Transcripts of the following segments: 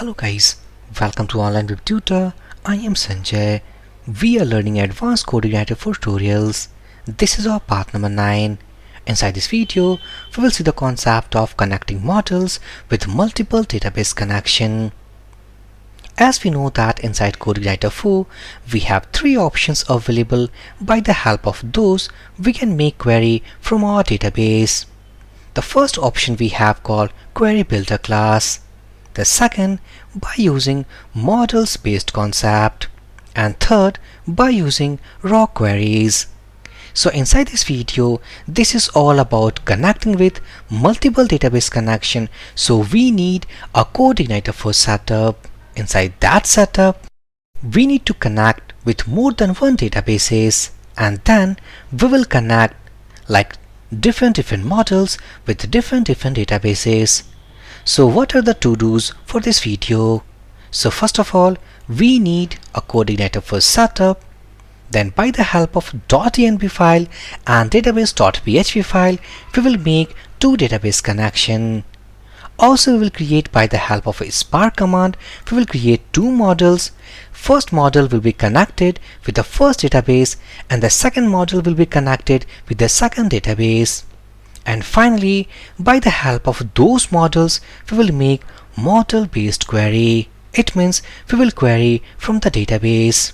Hello guys, welcome to Online Web Tutor. I am Sanjay. We are learning advanced CodeIgniter for tutorials. This is our part number 9. Inside this video, we will see the concept of connecting models with multiple database connection. As we know that inside CodeIgniter 4, we have 3 options available. By the help of those, we can make query from our database. The first option we have called Query Builder class. The second, by using models based concept, and third, by using raw queries. So inside this video, this is all about connecting with multiple database connection. So we need a CodeIgniter for setup. Inside that setup, we need to connect with more than one databases, and then we will connect like different models with different databases. So what are the to-dos for this video? So first of all, we need a CodeIgniter for setup. Then by the help of .env file and database.php file, we will make 2 database connection. Also we will create by the help of a spark command, we will create 2 models. First model will be connected with the first database and the second model will be connected with the second database. And finally, by the help of those models, we will make model based query. It means we will query from the database.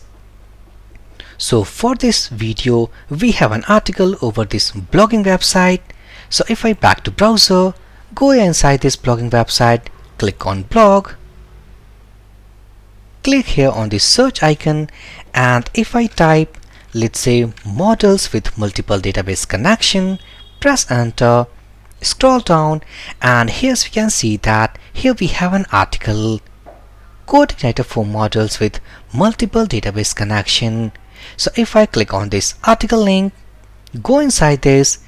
So for this video, we have an article over this blogging website. So if I back to browser, go inside this blogging website, click on blog, click here on the search icon, and if I type, let's say models with multiple database connection, press enter, scroll down, and here we can see that here we have an article, CodeIgniter for models with multiple database connection. So if I click on this article link, go inside this,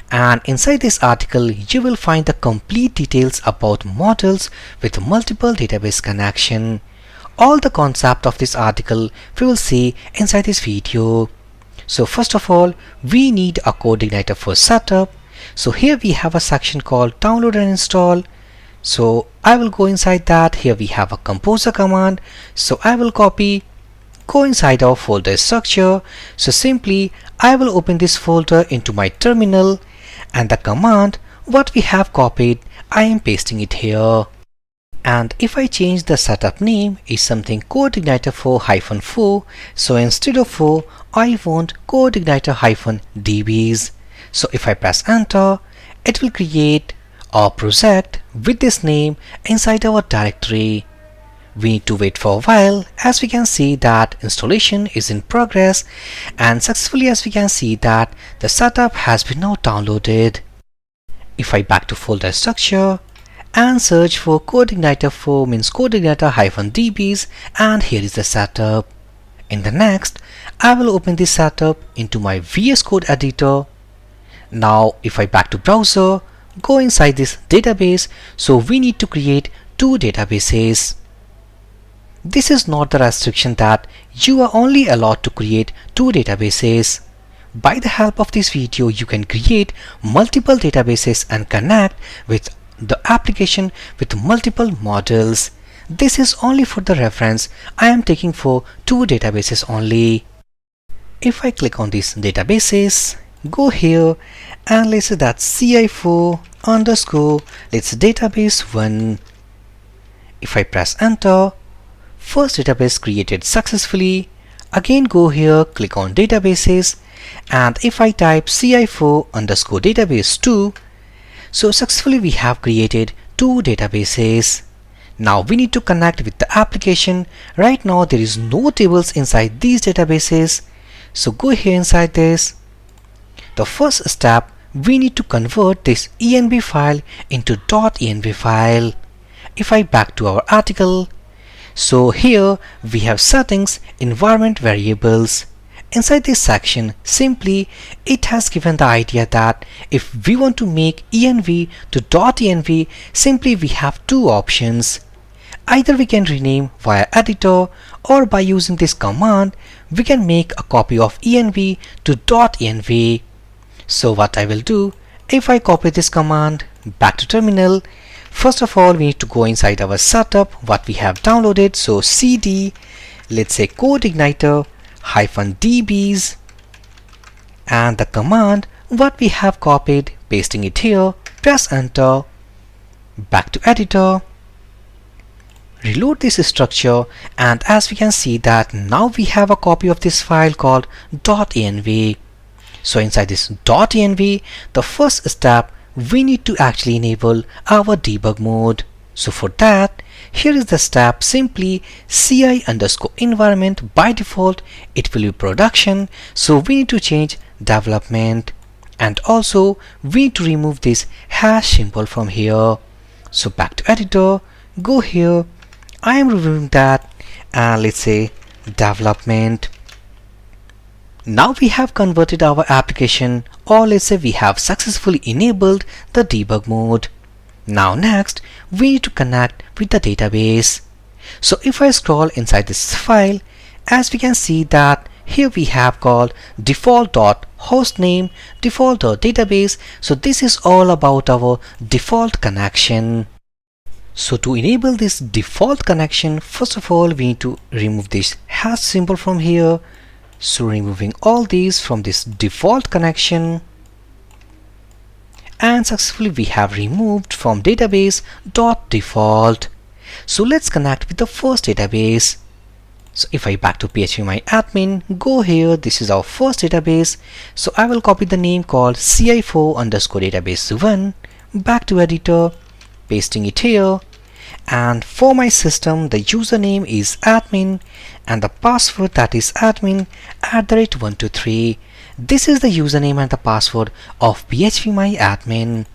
and inside this article you will find the complete details about models with multiple database connection. All the concept of this article we will see inside this video. So first of all, we need a CodeIgniter for setup. So here we have a section called download and install. So I will go inside that. Here we have a composer command. So I will copy, go inside our folder structure. So simply I will open this folder into my terminal, and the command what we have copied, I am pasting it here. And if I change the setup name is something CodeIgniter for -4, so instead of 4 I want CodeIgniter -dbs. So if I press enter, it will create a project with this name inside our directory. We need to wait for a while, as we can see that installation is in progress, and successfully as we can see that the setup has been now downloaded. If I back to folder structure and search for CodeIgniter for means CodeIgniter -dbs, and here is the setup. In the next, I will open this setup into my VS Code editor. Now if I back to browser, go inside this database, so we need to create 2 databases. This is not the restriction that you are only allowed to create 2 databases. By the help of this video, you can create multiple databases and connect with the application with multiple models. This is only for the reference. I am taking for 2 databases only. If I click on these databases, go here and let's say that ci4 underscore let's database 1. If I press enter, first database created successfully. Again go here, click on databases, and if I type ci4 underscore database 2, so successfully we have created 2 databases. Now we need to connect with the application. Right now there is no tables inside these databases, so go here inside this. The first step, we need to convert this env file into .env file. If I back to our article, so here we have settings, environment variables. Inside this section, simply it has given the idea that if we want to make env to .env, simply we have 2 options. Either we can rename via editor, or by using this command we can make a copy of env to .env. So what I will do, if I copy this command, back to terminal, First of all, we need to go inside our setup, what we have downloaded. So cd, let's say CodeIgniter -dbs, and the command what we have copied, pasting it here, press enter, back to editor, reload this structure, and as we can see that now we have a copy of this file called .env. So inside this .env, the first step, we need to actually enable our debug mode. So for that, here is the step, simply ci_environment. By default it will be production, so we need to change development, and also we need to remove this hash symbol from here. So back to editor, go here, I am removing that, and let's say development. Now we have converted our application, or let's say we have successfully enabled the debug mode. Now next, we need to connect with the database. So if I scroll inside this file, as we can see that here we have called default.hostname, default.database. So this is all about our default connection. So to enable this default connection, first of all we need to remove this hash symbol from here. So removing all these from this default connection, and successfully we have removed from database.default. So let's connect with the first database. So if I back to phpMyAdmin, go here, this is our first database. So I will copy the name called ci4_database1, back to editor, pasting it here, and for my system the username is admin and the password, that is admin@123. This is the username and the password of phpMyAdmin.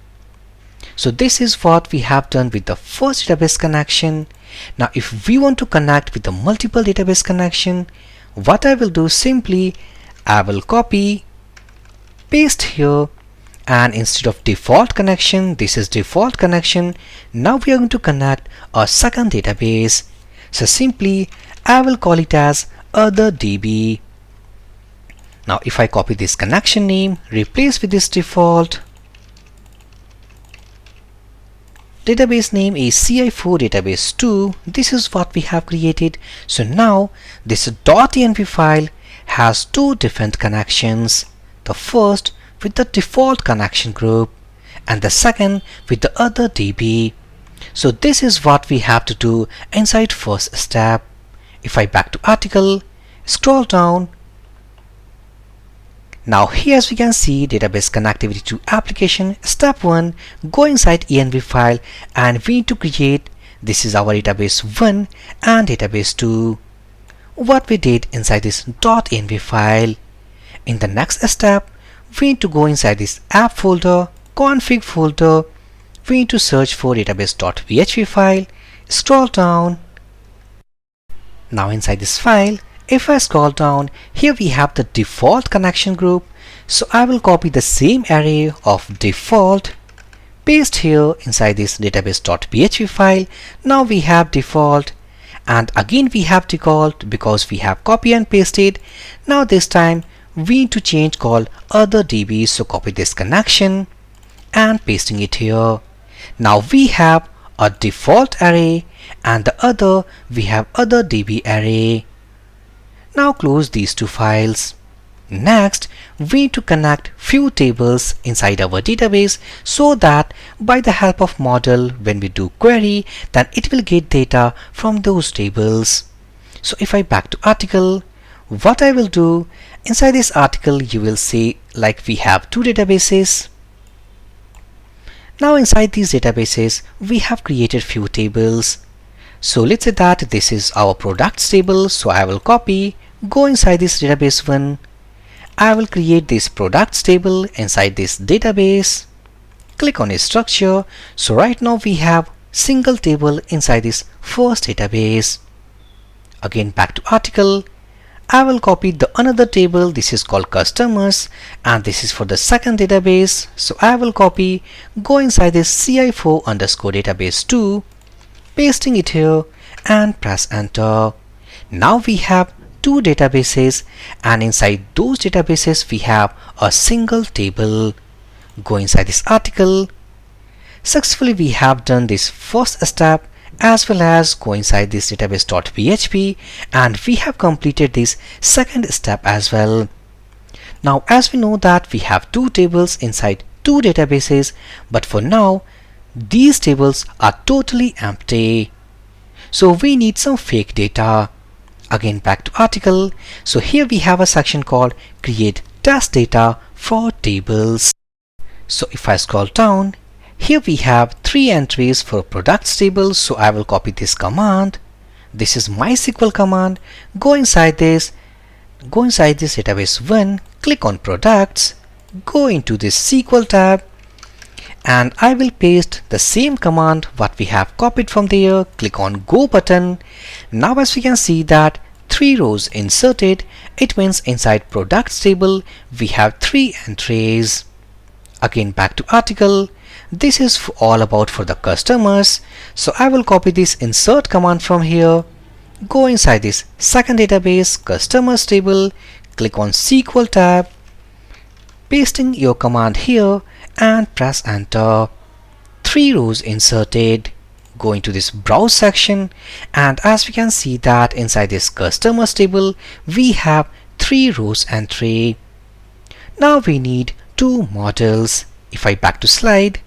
So this is what we have done with the first database connection. Now if we want to connect with the multiple database connection, what I will do, simply I will copy, paste here, and instead of default connection, this is default connection. Now we are going to connect a second database. So simply I will call it as OtherDB. Now if I copy this connection name, replace with this default, database name is ci4database2. This is what we have created. So now this .env file has two different connections. The first with the default connection group, and the second with the OtherDB. So this is what we have to do inside first step. If I back to article, scroll down, now here as we can see database connectivity to application. Step 1, go inside env file, and we need to create, this is our database 1 and database 2. What we did inside this .env file. In the next step, we need to go inside this app folder, config folder, we need to search for database.php file, scroll down. Now inside this file, if I scroll down, here we have the default connection group. So I will copy the same array of default, paste here inside this database.php file. Now we have default, and again we have default because we have copy and pasted. Now this time we need to change call OtherDB. So copy this connection and pasting it here. Now we have a default array, and the other we have OtherDB array. Now close these two files. Next, we need to connect few tables inside our database, so that by the help of model, when we do query, then it will get data from those tables. So if I back to article, what I will do, inside this article you will see like we have two databases. Now inside these databases we have created few tables. So let's say that this is our products table. So I will copy, go inside this database 1, I will create this products table inside this database, click on a structure. So right now we have single table inside this first database. Again back to article, I will copy the another table, this is called customers, and this is for the second database. So I will copy, go inside this ci4_database2, pasting it here and press enter. Now we have two databases, and inside those databases we have a single table. Go inside this article, successfully we have done this first step as well as go inside this database.php, and we have completed this second step as well. Now as we know that we have two tables inside two databases, but for now these tables are totally empty. So we need some fake data. Again back to article. So here we have a section called create test data for tables. So if I scroll down, here we have three entries for products table. So I will copy this command. This is MySQL command. Go inside this database 1, click on products, go into this SQL tab, and I will paste the same command what we have copied from there. Click on go button. Now as we can see that 3 rows inserted, it means inside products table we have 3 entries. Again back to article. This is all about for the customers. So I will copy this insert command from here. Go inside this second database customers table, click on SQL tab, pasting your command here and press enter. 3 rows inserted. Go into this browse section, and as we can see that inside this customers table we have 3 rows entry. Now we need 2 models. If I back to slide,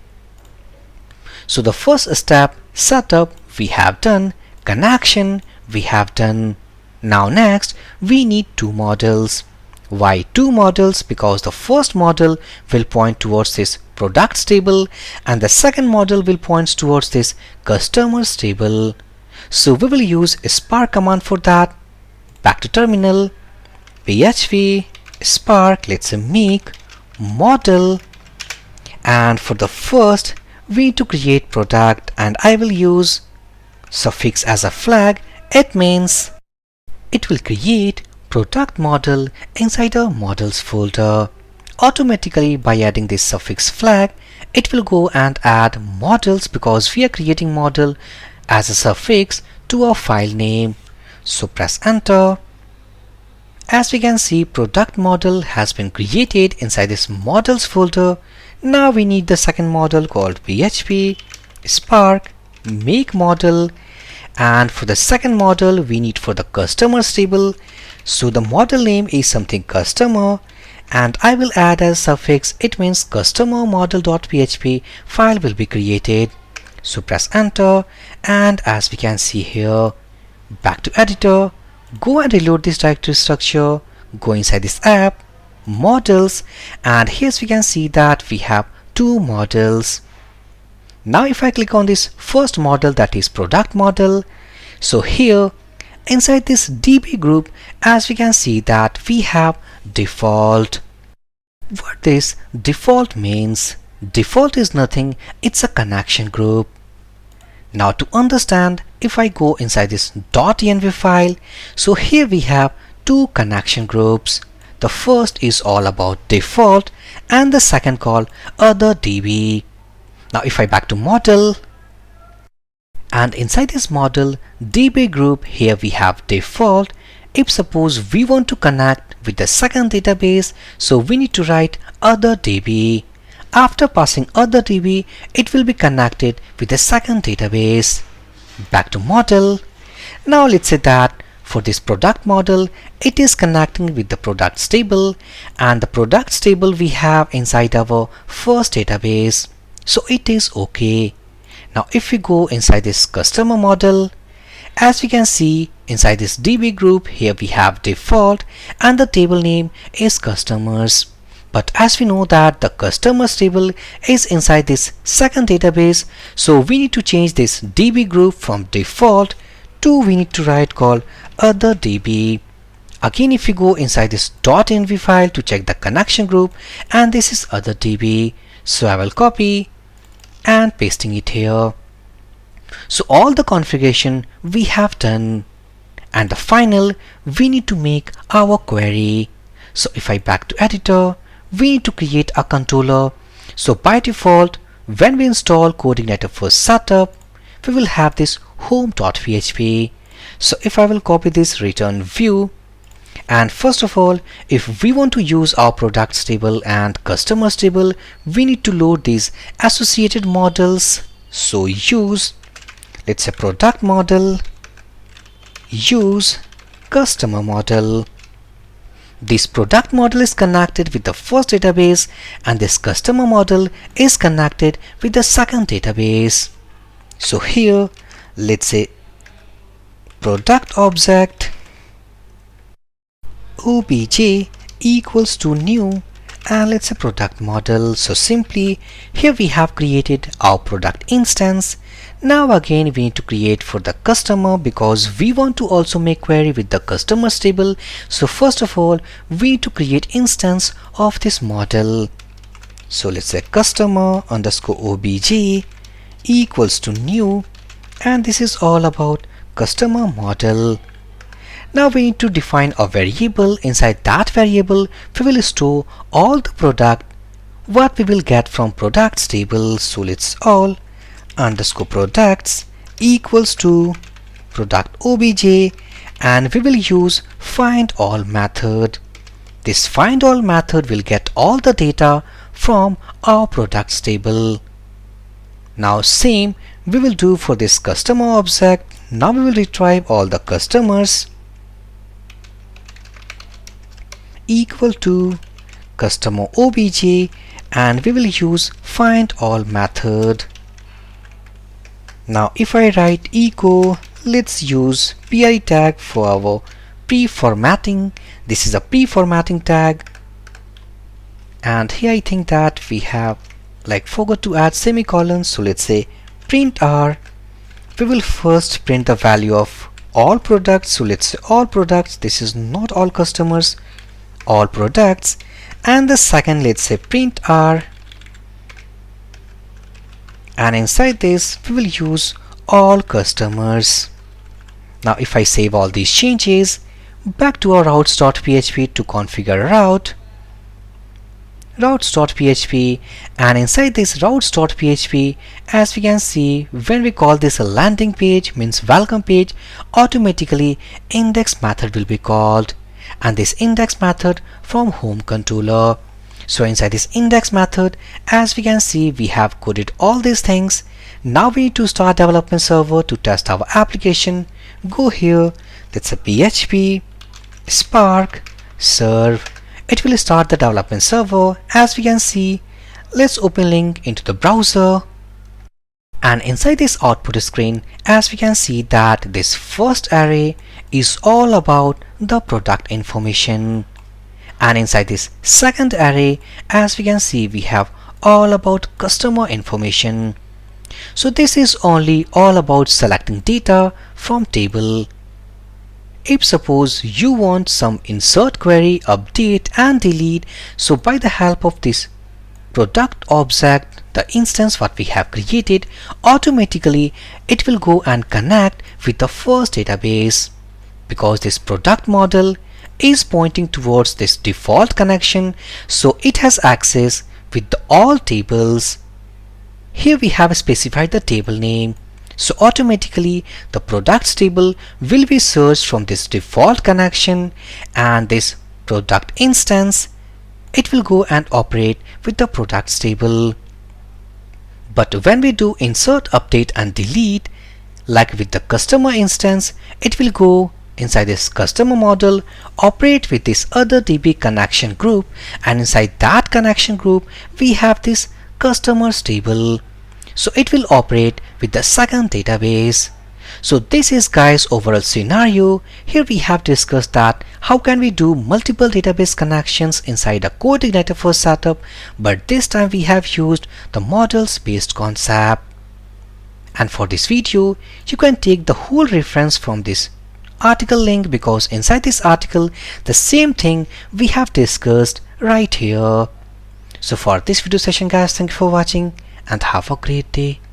so the first step setup we have done, connection we have done. Now next we need 2 models. Why 2 models? Because the first model will point towards this products table and the second model will point towards this customers table. So we will use a Spark command for that. Back to terminal, PHP Spark, let's say make model, and for the first we need to create product, and I will use suffix as a flag. It means it will create product model inside a models folder. Automatically by adding this suffix flag, it will go and add models because we are creating model as a suffix to our file name. So press enter. As we can see, product model has been created inside this models folder. Now we need the second model called PHP Spark make model, and for the second model we need for the customers table. So the model name is something customer, and I will add as suffix, it means customer model.php file will be created. So press enter, and as we can see here, back to editor, go and reload this directory structure, go inside this app, models, and here we can see that we have 2 models. Now if I click on this first model, that is product model, so here inside this DB group, as we can see that we have default. What this default means? Default is nothing, it's a connection group. Now to understand, if I go inside this .env file, so here we have 2 connection groups. The first is all about default and the second called other DB. Now if I back to model, and inside this model DB group, here we have default. If suppose we want to connect with the second database, so we need to write other DB. After passing other DB, it will be connected with the second database. Back to model. Now let's say that for this product model, it is connecting with the products table, and the products table we have inside our first database, so it is okay. Now if we go inside this customer model, as we can see inside this DB group, here we have default and the table name is customers. But as we know that the customers table is inside this second database, so we need to change this DB group from default to we need to write called other DB. Again, if you go inside this .env file to check the connection group, and this is other DB, so I will copy and pasting it here. So all the configuration we have done, and the final we need to make our query. So if I back to editor, we need to create a controller. So by default, when we install CodeIgniter for setup, we will have this home.php. So if I will copy this return view, And first of all, if we want to use our products table and customers table, we need to load these associated models. So use, let's say, product model, use customer model. This product model is connected with the first database and this customer model is connected with the second database. So here, let's say product object obj equals to new, and let's say product model. So simply here we have created our product instance. Now again we need to create for the customer because we want to also make query with the customers table. So first of all we need to create instance of this model. So let's say customer underscore obj equals to new, and this is all about customer model. Now we need to define a variable. Inside that variable we will store all the product what we will get from products table. So let's all underscore products equals to product obj, and we will use find all method. This find all method will get all the data from our products table. Now same we will do for this customer object. Now we will retrieve all the customers equal to customer obj, and we will use find all method. Now if I write echo, let's use PI tag for our pre-formatting. This is a pre-formatting tag, and here I think that we have forgot to add semicolons. So let's say print r. We will first print the value of all products. So let's say all products. This is not all customers, all products. And the second, let's say print r, and inside this we will use all customers. Now if I save all these changes, back to our routes.php to configure a route, routes.php, and inside this routes.php, as we can see, when we call this a landing page, means welcome page, automatically index method will be called, and this index method from home controller. So inside this index method, as we can see, we have coded all these things. Now we need to start development server to test our application. Go here, let's say PHP Spark serve. It will start the development server. As we can see, let's open link into the browser, and inside this output screen, as we can see that this first array is all about the product information, and inside this second array, as we can see, we have all about customer information. So this is only all about selecting data from table. If suppose you want some insert query, update and delete, so by the help of this product object, the instance what we have created, automatically it will go and connect with the first database, because this product model is pointing towards this default connection, so it has access with all tables. Here we have specified the table name, so automatically the products table will be searched from this default connection, and this product instance, it will go and operate with the products table. But when we do insert, update and delete, like with the customer instance, it will go inside this customer model, operate with this other DB connection group, and inside that connection group we have this customers table, so it will operate with the second database. So this is guys overall scenario. Here we have discussed that how can we do multiple database connections inside a CodeIgniter for setup, but this time we have used the models based concept. And for this video you can take the whole reference from this article link, because inside this article the same thing we have discussed right here. So for this video session guys, thank you for watching and have a great day.